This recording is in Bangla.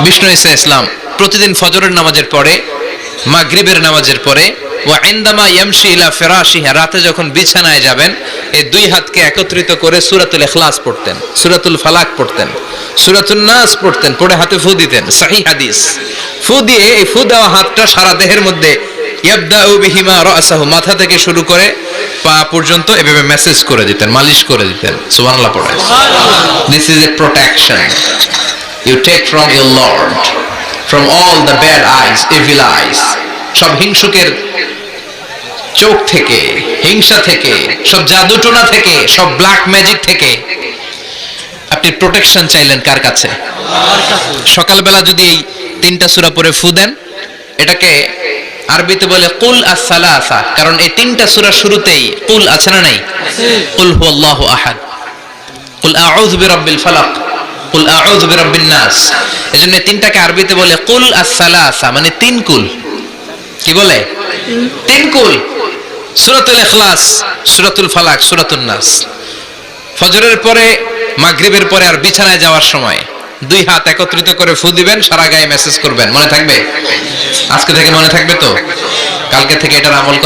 বিষ্ণু ঈসা ইসলাম প্রতিদিন ফজরের নামাজের পরে, মাগরিবের নামাজের পরে, ওয়া ইনদামা ইয়ামশি ইলা ফিরাশিহি, রাতে যখন বিছানায় যাবেন এই দুই হাতকে একত্রিত করে সূরাতুল ইখলাস পড়তেন, সূরাতুল ফালাক পড়তেন, সূরাতুন নাস পড়তেন, পড়ে হাতে ফু দিতেন। সহিহ হাদিস। ফু দিয়ে এই ফু দেওয়া হাতটা সারা দেহের মধ্যে ইয়াবদাউ বিহিমা রাসাহু, মাথা থেকে শুরু করে পা পর্যন্ত এভাবে মেসেজ করে দিতেন, মালিশ করে দিতেন। সুবহানাল্লাহ পড়ে। This is a protection you take from your Lord, from all the bad eyes, evil eyes, সব হিংসুকের চোখ থেকে, হিংসা থেকে, সব জাদুটোনা থেকে, সব ব্ল্যাক ম্যাজিক থেকে আপনি প্রোটেকশন চাইলেন কার কাছে? সকালবেলা যদি এই তিনটা সূরা পড়ে ফু দেন, এটাকে আরবিতে বলে কুল আস-সালাসা, কারণ এই তিনটা সূরা শুরুতেই কুল আছে না নাই? কুল হুয়াল্লাহু আহাদ, কুল আউযু বিরাব্বিল ফালাক, কুল আউযু বিরাব্বিন নাস। এজন্য তিনটাকে আরবিতে বলে কুল আস-সালাসা, মানে তিন কুল। কি বলে? তিন কুল। সূরাতুল ইখলাস, সূরাতুল ফালাক, সূরাতুন নাস। ফজরের পরে, মাগরিবের পরে আর বিছানায় যাওয়ার সময় দুই হাত একত্রিত করে ফু দিবেন, সারা গায়ে মেসেজ করবেন। মনে থাকবে? আজকে থেকে মনে থাকবে তো? কালকে থেকে এটার আমল